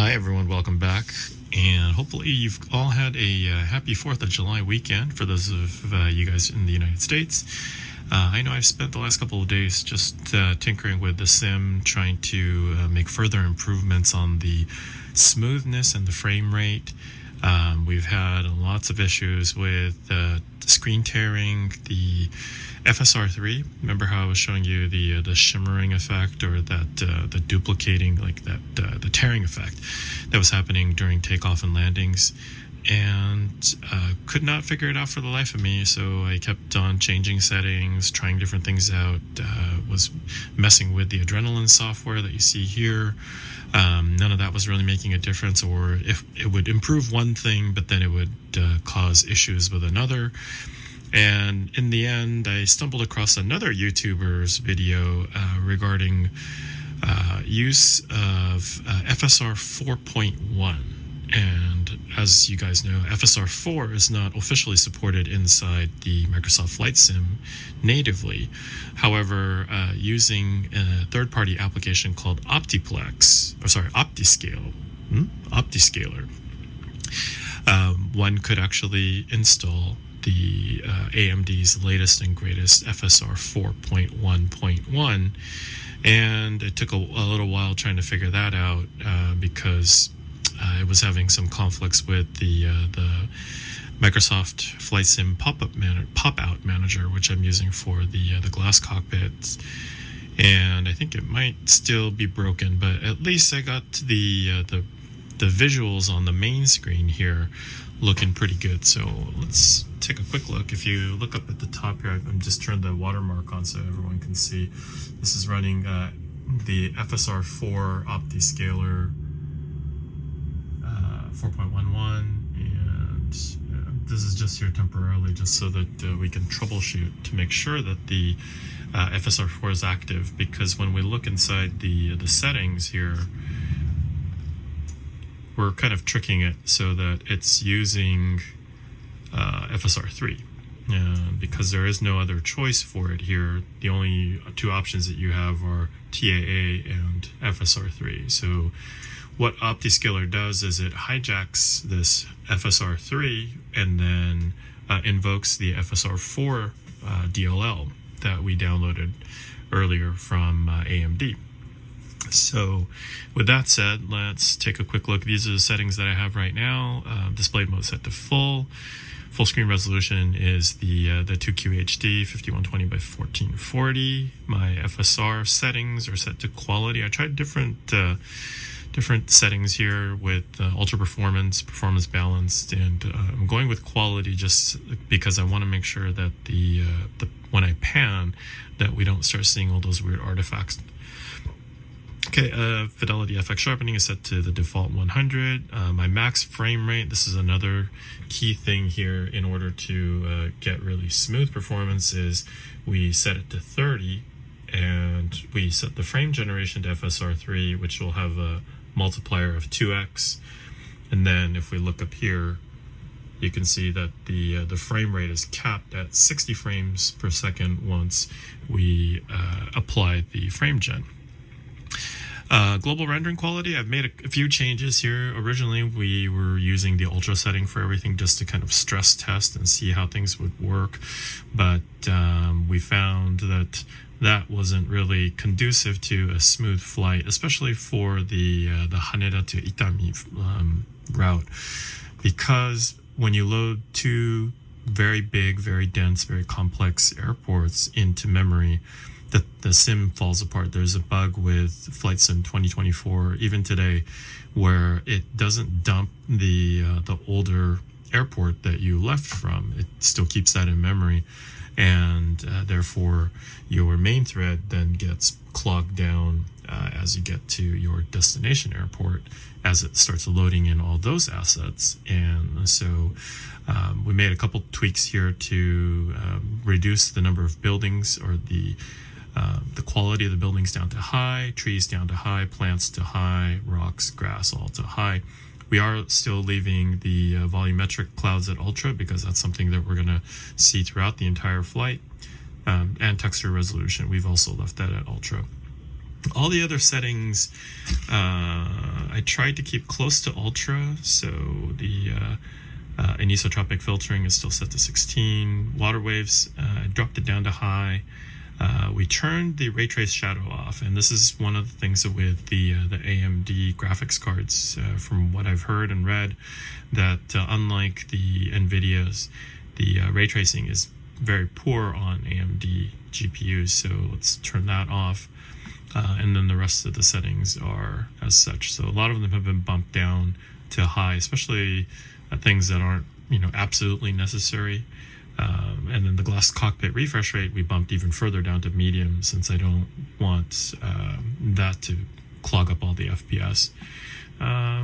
Hi everyone, welcome back, and hopefully you've all had a happy 4th of July weekend for those of you guys in the United States. I know I've spent the last couple of days just tinkering with the sim, trying to make further improvements on the smoothness and the frame rate. We've had lots of issues with screen tearing, the FSR3. Remember how I was showing you the shimmering effect, or that the duplicating, like that the tearing effect that was happening during takeoff and landings, and could not figure it out for the life of me. So I kept on changing settings, trying different things out, was messing with the adrenaline software that you see here. None of that was really making a difference, or if it would improve one thing, but then it would cause issues with another. And in the end, I stumbled across another YouTuber's video regarding use of FSR 4.1. And as you guys know, FSR 4 is not officially supported inside the Microsoft Flight Sim natively. However, using a third-party application called OptiScaler, one could actually install the AMD's latest and greatest FSR 4.1.1, and it took a little while trying to figure that out because it was having some conflicts with the Microsoft Flight Sim pop-out manager, which I'm using for the glass cockpits, and I think it might still be broken, but at least I got the visuals on the main screen here looking pretty good. So let's take a quick look. If you look up at the top here, I'm just turned the watermark on so everyone can see. This is running the FSR 4 OptiScaler 4.11, and this is just here temporarily just so that we can troubleshoot to make sure that the FSR 4 is active, because when we look inside the settings here, we're kind of tricking it so that it's using FSR3. Because there is no other choice for it here, the only two options that you have are TAA and FSR3. So what OptiScaler does is it hijacks this FSR3 and then invokes the FSR4 DLL that we downloaded earlier from AMD. So with that said, let's take a quick look. These are the settings that I have right now. Display mode set to full. Full screen resolution is the 2QHD 5120 by 1440. My FSR settings are set to quality. I tried different settings here with ultra performance balanced, and I'm going with quality just because I want to make sure that the when I pan, that we don't start seeing all those weird artifacts. Okay, fidelity FX sharpening is set to the default 100. My max frame rate, this is another key thing here in order to get really smooth performance, is we set it to 30, and we set the frame generation to FSR3, which will have a multiplier of 2x. And then if we look up here, you can see that the frame rate is capped at 60 frames per second once we apply the frame gen. Global rendering quality, I've made a few changes here. Originally, we were using the ultra setting for everything just to kind of stress test and see how things would work. But we found that that wasn't really conducive to a smooth flight, especially for the Haneda to Itami route. Because when you load two very big, very dense, very complex airports into memory, the sim falls apart. There's a bug with FlightSim2024 even today where it doesn't dump the older airport that you left from. It still keeps that in memory, and therefore your main thread then gets clogged down as you get to your destination airport, as it starts loading in all those assets. And so we made a couple tweaks here to reduce the number of buildings, or the quality of the buildings down to high, trees down to high, plants to high, rocks, grass all to high. We are still leaving the volumetric clouds at ultra because that's something that we're going to see throughout the entire flight. And texture resolution, we've also left that at ultra. All the other settings, I tried to keep close to ultra, so the anisotropic filtering is still set to 16. Water waves, I dropped it down to high. We turned the ray trace shadow off, and this is one of the things with the AMD graphics cards, from what I've heard and read, that unlike the NVIDIA's, the ray tracing is very poor on AMD GPUs, so let's turn that off. And then the rest of the settings are as such. So a lot of them have been bumped down to high, especially things that aren't, absolutely necessary. And then the glass cockpit refresh rate, we bumped even further down to medium, since I don't want that to clog up all the FPS.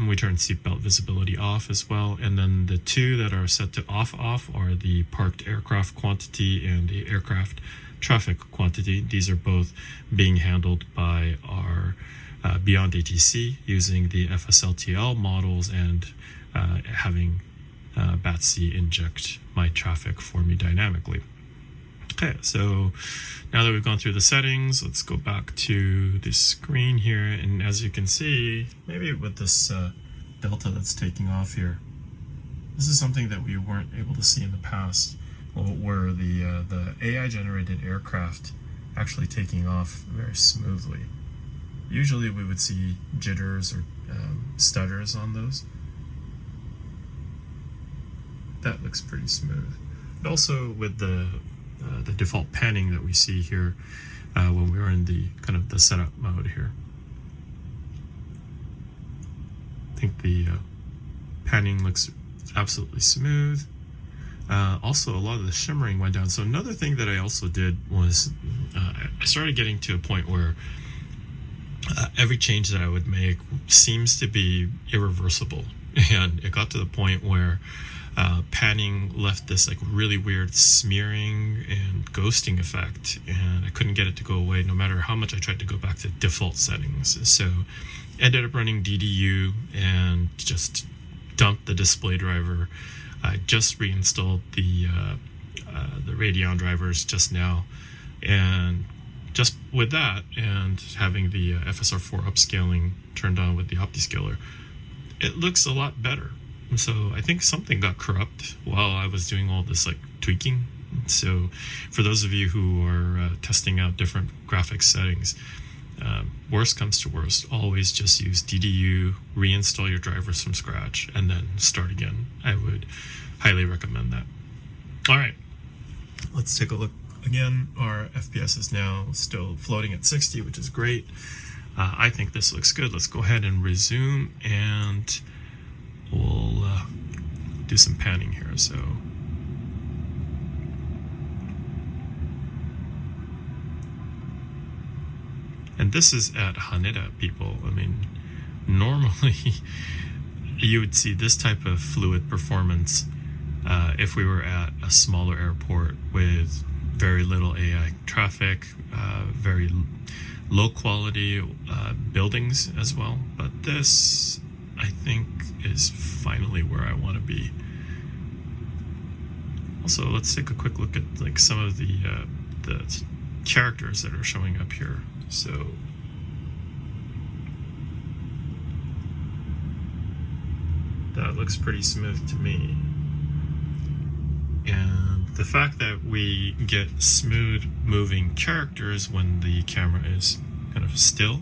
We turned seatbelt visibility off as well. And then the two that are set to off are the parked aircraft quantity and the aircraft traffic quantity. These are both being handled by our Beyond ATC using the FSLTL models and having BATC inject my traffic for me dynamically. Okay, so now that we've gone through the settings, let's go back to the screen here. And as you can see, maybe with this delta that's taking off here, this is something that we weren't able to see in the past, where the AI-generated aircraft actually taking off very smoothly. Usually we would see jitters or stutters on those. That looks pretty smooth. But also with the default panning that we see here when we were in the kind of the setup mode here. I think the panning looks absolutely smooth. Also, a lot of the shimmering went down. So another thing that I also did was I started getting to a point where every change that I would make seems to be irreversible. And it got to the point where panning left this like really weird smearing and ghosting effect, and I couldn't get it to go away no matter how much I tried to go back to default settings. So ended up running DDU and just dumped the display driver. I just reinstalled the Radeon drivers just now, and just with that and having the FSR4 upscaling turned on with the OptiScaler, it looks a lot better. So I think something got corrupt while I was doing all this like tweaking. So for those of you who are testing out different graphics settings, worst comes to worst, always just use DDU, reinstall your drivers from scratch, and then start again. I would highly recommend that. All right, let's take a look again. Our FPS is now still floating at 60, which is great. I think this looks good. Let's go ahead and resume, and we'll do some panning here. So and this is at Haneda, people. I mean, normally you would see this type of fluid performance if we were at a smaller airport with very little AI traffic, very low quality buildings as well. But this, I think, is finally where I want to be. Also, let's take a quick look at like some of the characters that are showing up here. So that looks pretty smooth to me. And the fact that we get smooth moving characters when the camera is kind of still,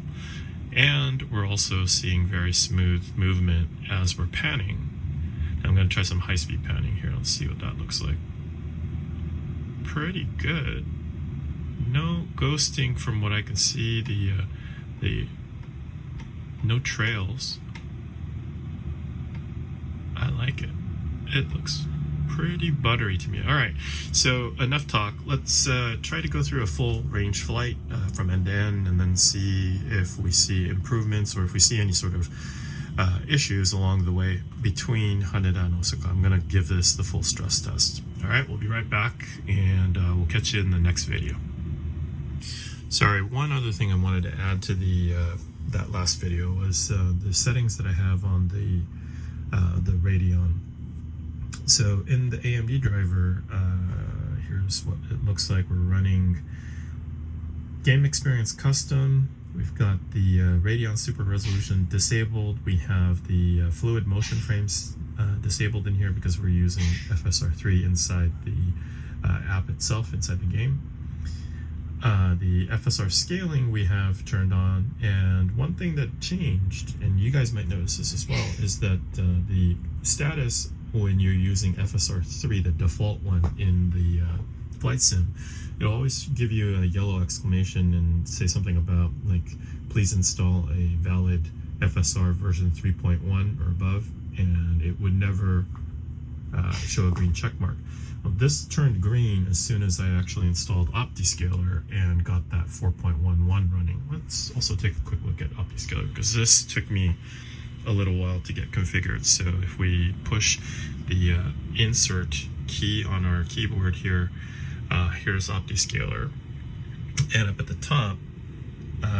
and we're also seeing very smooth movement as we're panning. I'm going to try some high-speed panning here. Let's see what that looks like. Pretty good. No ghosting from what I can see. The no trails. I like it. It looks pretty buttery to me. All right, so enough talk. Let's try to go through a full range flight from end to end, and then see if we see improvements or if we see any sort of issues along the way between Haneda and Osaka. I'm going to give this the full stress test. All right, we'll be right back, and we'll catch you in the next video. Sorry, one other thing I wanted to add to the that last video was the settings that I have on the Radeon. So in the AMD driver, here's what it looks like. We're running Game Experience Custom, We've got the Radeon Super Resolution disabled. We have the fluid motion frames disabled in here because we're using FSR3 inside the app itself, inside the game. The FSR scaling we have turned on, and one thing that changed, and you guys might notice this as well, is that the status when you're using FSR3, the default one in the flight sim, it'll always give you a yellow exclamation and say something about like, please install a valid FSR version 3.1 or above, and it would never show a green check mark. Well, this turned green as soon as I actually installed OptiScaler and got that 4.11 running. Let's also take a quick look at OptiScaler, because this took me a little while to get configured. So if we push the insert key on our keyboard here, here's OptiScaler, and up at the top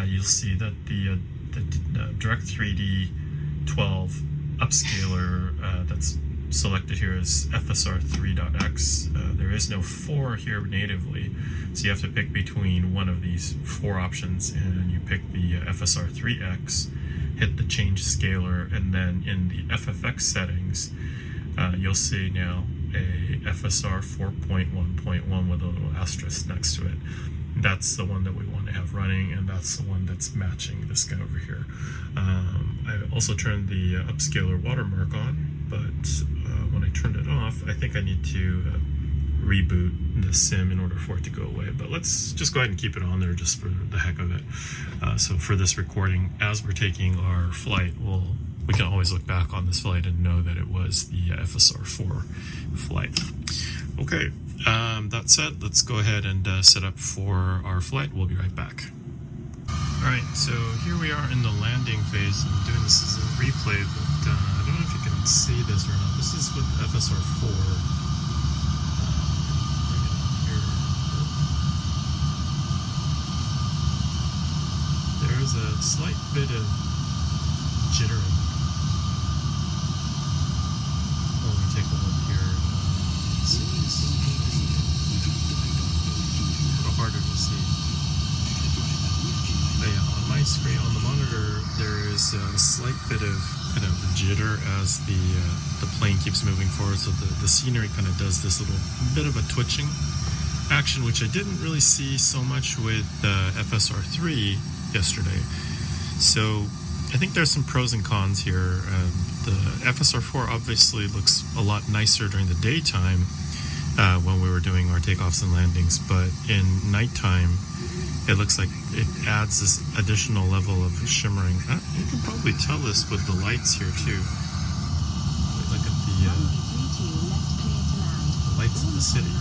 you'll see that the Direct3D 12 upscaler that's selected here is FSR3.x. There is no 4 here natively, so you have to pick between one of these 4 options, and you pick the FSR3x, hit the change scaler, and then in the FFX settings you'll see now a FSR 4.1.1 with a little asterisk next to it. That's the one that we want to have running, and that's the one that's matching this guy over here. I also turned the upscaler watermark on, but when I turned it off, I think I need to reboot the sim in order for it to go away. But let's just go ahead and keep it on there just for the heck of it. So for this recording, as we're taking our flight, we can always look back on this flight and know that it was the FSR4 flight. Okay, that said, let's go ahead and set up for our flight. We'll be right back. Alright, so here we are in the landing phase. I'm doing this as a replay, but I don't know if you can see this or not. This is with FSR4. Bring it on here. There's a slight bit of jittering. When we take a look here, it's a little harder to see. But yeah, on my screen, on the monitor, there is a slight bit of kind of jitter as the plane keeps moving forward. So the scenery kind of does this little bit of a twitching action, which I didn't really see so much with FSR3 yesterday. So I think there's some pros and cons here. The FSR4 obviously looks a lot nicer during the daytime when we were doing our takeoffs and landings, but in nighttime, it looks like it adds this additional level of shimmering. You can probably tell this with the lights here too. Look at the lights of the city.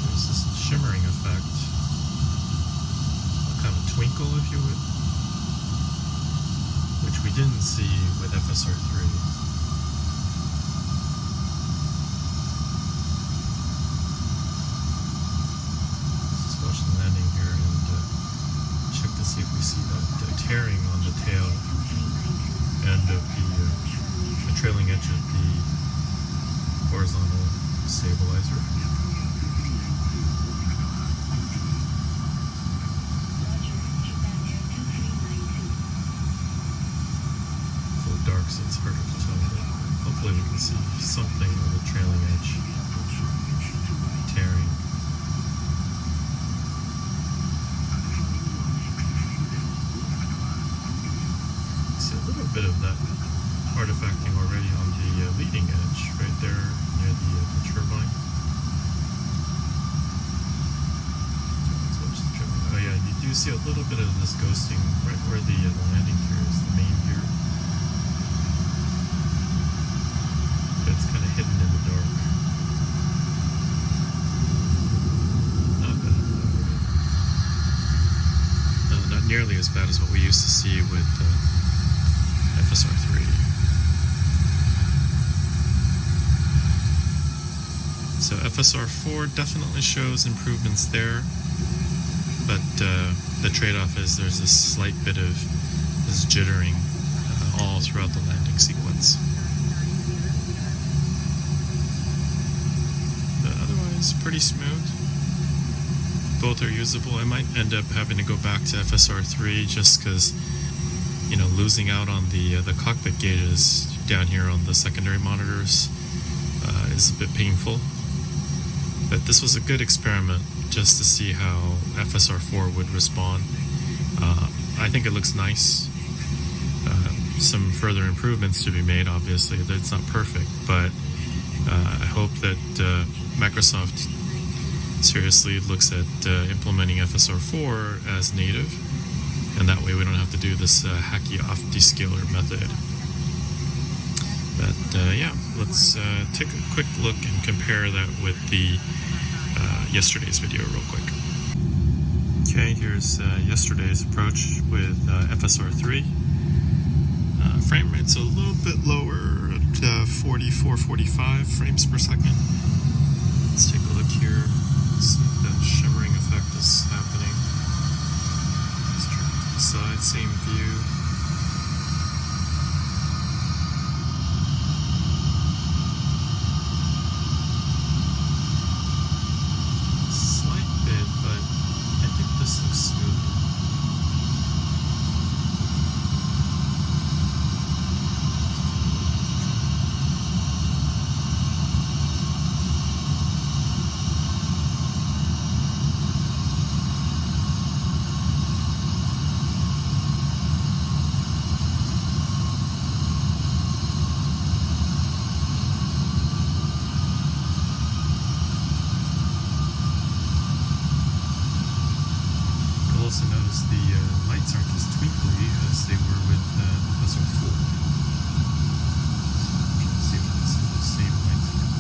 There's this shimmering effect, a kind of twinkle, if you would, which we didn't see with FSR3. Landing here and check to see if we see that tearing on the tail end of the trailing edge of the horizontal stabilizer. It's a little dark, so it's harder to tell, but hopefully we can see something on the trailing edge tearing. Bit of that artifacting already on the leading edge right there near the turbine. Oh yeah, you do see a little bit of this ghosting right where the landing gear is, the main gear. It's kind of hidden in the dark. Not bad. Not nearly as bad as what we used to see with FSR3. So FSR4 definitely shows improvements there, but the trade-off is there's a slight bit of this jittering all throughout the landing sequence. But otherwise, pretty smooth. both are usable. I might end up having to go back to FSR3 just because, you know, losing out on the cockpit gauges down here on the secondary monitors is a bit painful. But this was a good experiment just to see how FSR4 would respond. I think it looks nice. Some further improvements to be made, obviously. It's not perfect, but I hope that Microsoft seriously looks at implementing FSR4 as native, and that way we don't have to do this hacky off descaler method. But yeah, let's take a quick look and compare that with the yesterday's video real quick. Okay, here's yesterday's approach with FSR3. Frame rate's a little bit lower at 44-45 frames per second. Let's take a look here. See if that shimmering effect is happening. Let's turn it to the side, same view. Slight bit, but I think this looks smooth. Also notice the lights aren't as twinkly as they were with FSR4. Let's see if it's the same lights again.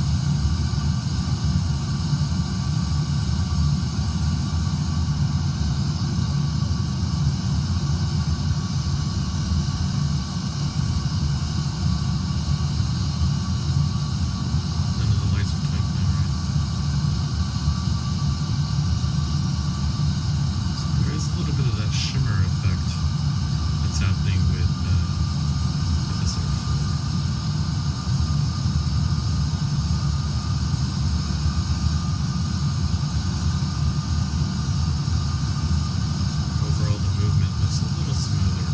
None of the lights are twinkling, right? A little bit of that shimmer effect that's happening with FSR4. Overall, the movement looks a little smoother.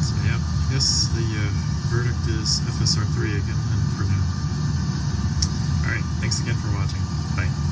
So yeah, I guess the verdict is FSR3 again, and for now. Alright, thanks again for watching. Bye.